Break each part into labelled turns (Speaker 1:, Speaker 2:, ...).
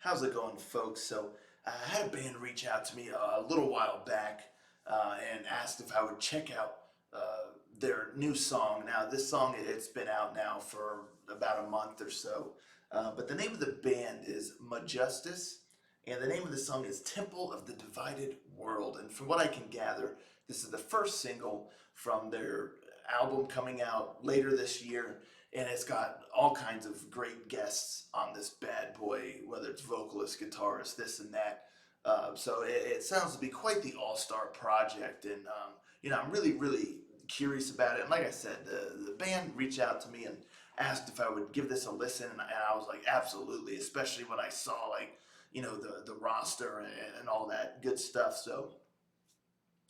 Speaker 1: How's it going, folks? I had a band reach out to me a little while back and asked if I would check out their new song. Now, this song, it's been out now for about a month or so, but the name of the band is Majustice, and the name of the song is Temple of the Divided World. And from what I can gather, this is the first single from their album coming out later this year, and it's got all kinds of great guests on this bad boy, whether it's vocalist, guitarist, this and that. So it sounds to be quite the all-star project, and I'm really, really curious about it. And like I said, the band reached out to me and asked if I would give this a listen, and I was like, absolutely, especially when I saw the roster and all that good stuff. So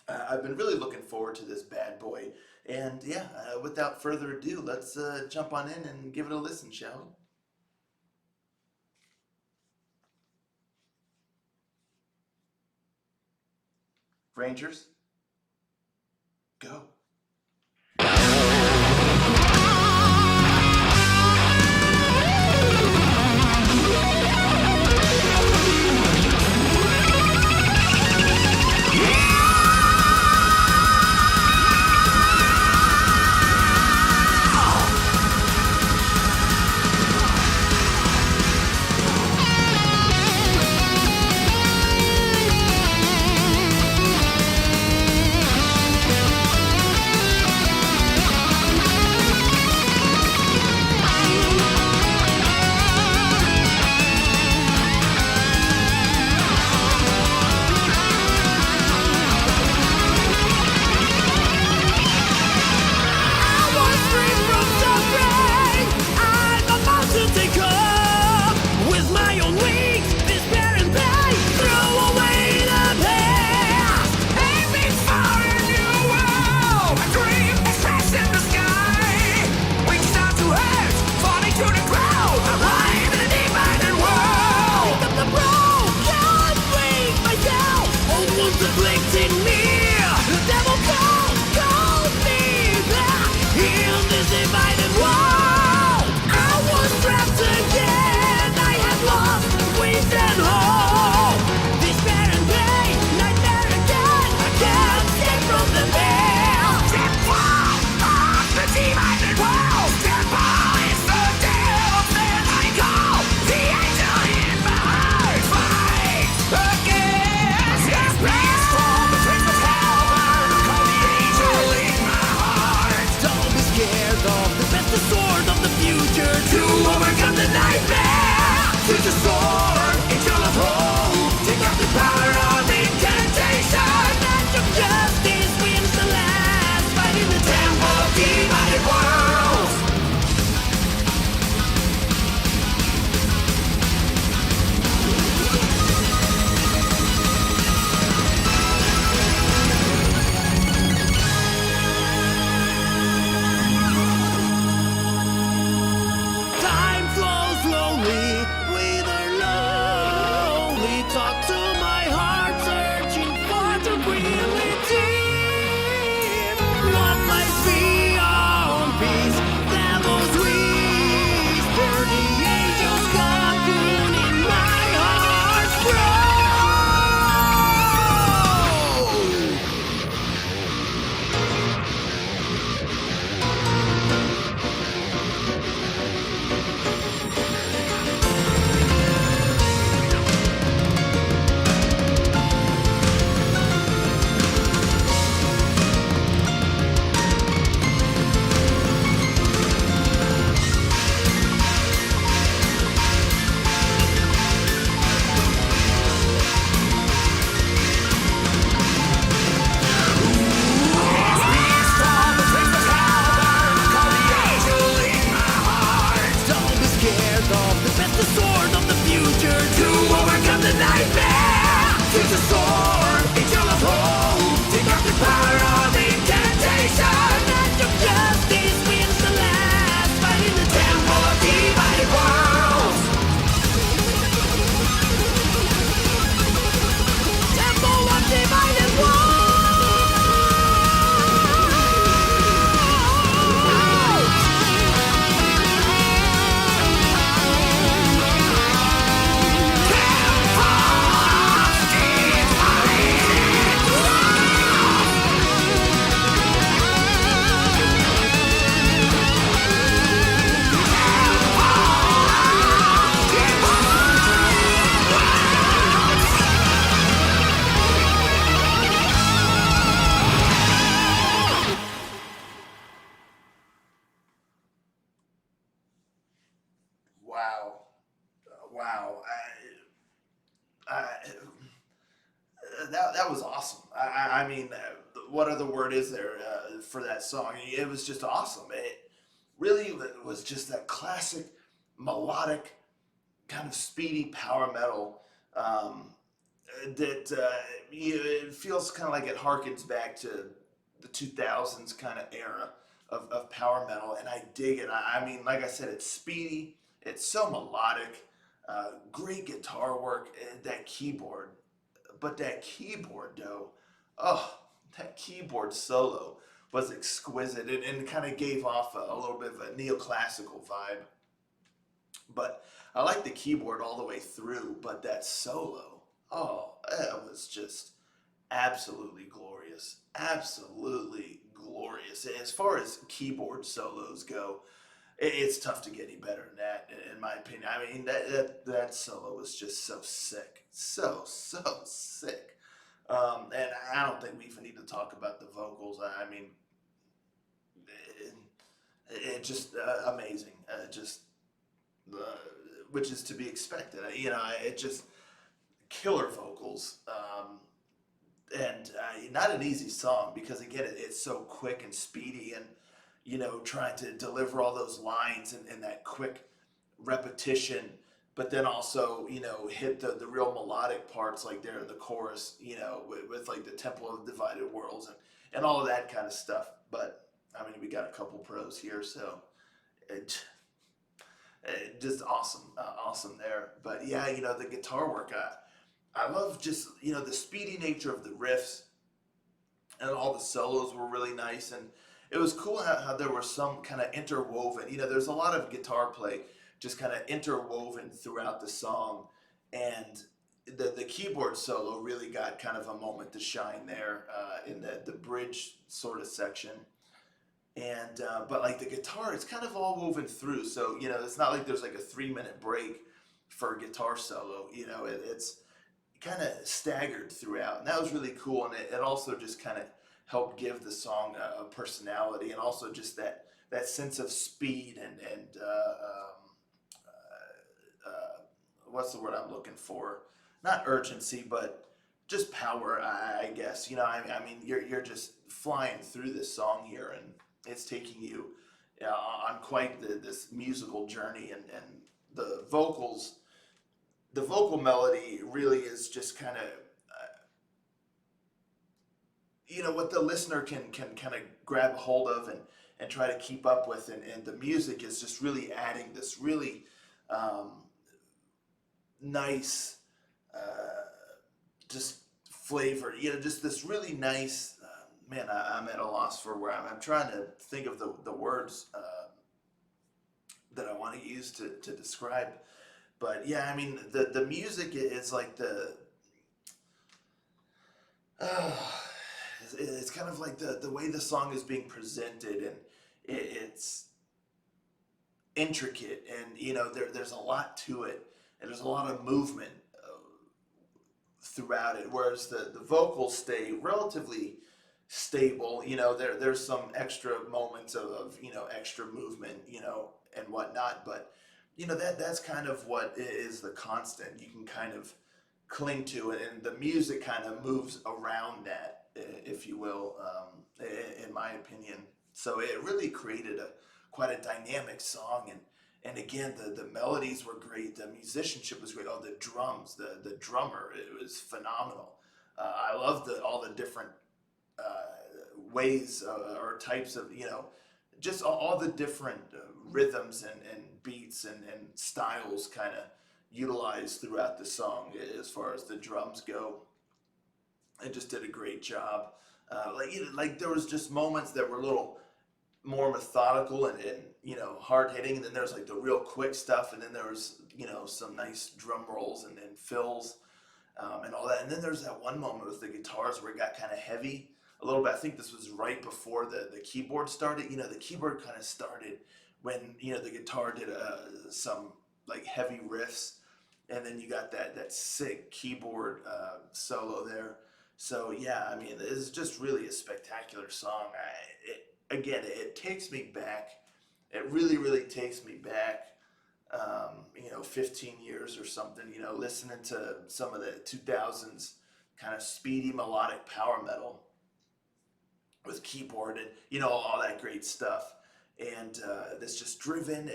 Speaker 1: I've been really looking forward to this bad boy. And yeah, without further ado, let's jump on in and give it a listen, shall we? Rangers, go. wow, I, that was awesome. I mean, what other word is there for that song? It was just awesome. It really was just that classic melodic kind of speedy power metal um, that it feels kind of like it harkens back to the 2000s kind of era of power metal, and I dig it. I mean, like I said, it's speedy, it's so melodic, great guitar work, and that keyboard. But that keyboard, though, oh, that keyboard solo was exquisite and kind of gave off a little bit of a neoclassical vibe. But I like the keyboard all the way through, but that solo, oh, it was just absolutely glorious. Absolutely glorious. As far as keyboard solos go, it's tough to get any better than that, in my opinion. I mean, that solo was just so sick. So sick. And I don't think we even need to talk about the vocals. I mean, it, it just amazing. Just uh, which is to be expected. You know, it just killer vocals. And not an easy song because again, it's so quick and speedy, and you know, trying to deliver all those lines and that quick repetition, but then also you know hit the real melodic parts like there in the chorus, you know, with like the Temple of Divided Worlds and all of that kind of stuff. But I mean, we got a couple pros here, so it, just awesome, awesome there. But yeah, you know, the guitar work. I love just you know the speedy nature of the riffs, and all the solos were really nice, and it was cool how there were some kind of interwoven, you know, there's a lot of guitar play just kind of interwoven throughout the song, and the keyboard solo really got kind of a moment to shine there in the bridge sort of section, and but like the guitar it's kind of all woven through, so you know it's not like there's like a 3 minute break for a guitar solo, you know, it's kind of staggered throughout, and that was really cool. And it also just kind of helped give the song a personality, and also just that sense of speed and what's the word I'm looking for? Not urgency, but just power, I guess. You know, I mean, you're just flying through this song here, and it's taking you on quite this musical journey, and the vocals the vocal melody really is just kind of you know what the listener can kind of grab hold of and try to keep up with, and the music is just really adding this really um, nice uh, just flavor, you know, just this really nice man, I'm at a loss for where I'm trying to think of the words that I want to use to describe. But yeah, I mean the music is like uh, it's kind of like the way the song is being presented, and it's intricate, and you know there's a lot to it, and there's a lot of movement throughout it, whereas the vocals stay relatively stable. You know, there's some extra moments of you know extra movement, you know, and whatnot, but you know that's kind of what is the constant. You can kind of cling to it, and the music kind of moves around that, if you will, in my opinion. So it really created a quite a dynamic song, and again the melodies were great, the musicianship was great. Oh, the drums, the drummer, it was phenomenal. I love all the different ways or types of you know just all the different rhythms and beats and styles kind of utilized throughout the song as far as the drums go. It just did a great job. Like there was just moments that were a little more methodical and you know hard hitting, and then there's like the real quick stuff, and then there was you know some nice drum rolls and fills and all that. And then there's that one moment with the guitars where it got kind of heavy a little bit. I think this was right before the keyboard started. You know, the keyboard kind of started when you know the guitar did some like heavy riffs, and then you got that sick keyboard solo there. So yeah, I mean, it's just really a spectacular song. Again, it takes me back. It really takes me back 15 years or something, listening to some of the 2000s kind of speedy melodic power metal with keyboard and all that great stuff. And that's just driven,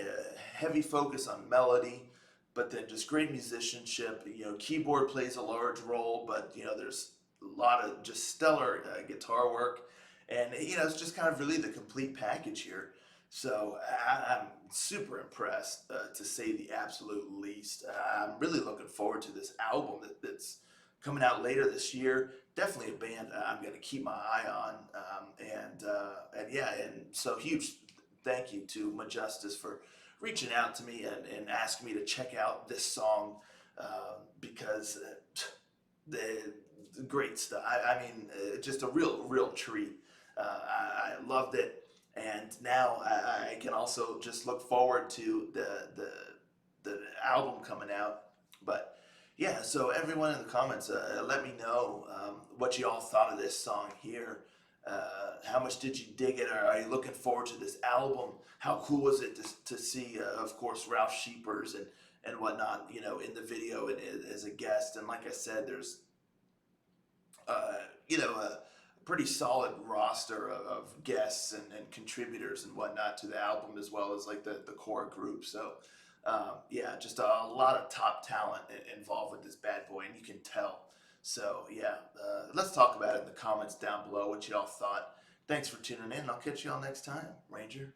Speaker 1: heavy focus on melody, but then just great musicianship. Keyboard plays a large role, but there's a lot of just stellar guitar work, and it's just kind of really the complete package here. So I'm super impressed, to say the absolute least. I'm really looking forward to this album that's coming out later this year. Definitely a band I'm going to keep my eye on. And yeah, and so huge thank you to Majustice for reaching out to me and asking me to check out this song, because the great stuff. I mean, just a real treat. I loved it, and now I can also just look forward to the album coming out. But yeah, so everyone in the comments, let me know what you all thought of this song here. How much did you dig it? Or are you looking forward to this album? How cool was it to see, of course, Ralph Sheepers and whatnot, in the video and as a guest? And like I said, there's, a pretty solid roster of guests and contributors and whatnot to the album, as well as like the core group. So yeah, just a lot of top talent involved with this bad boy, and you can tell. So yeah, let's talk about it in the comments down below, what you all thought. Thanks for tuning in. I'll catch you all next time, Ranger.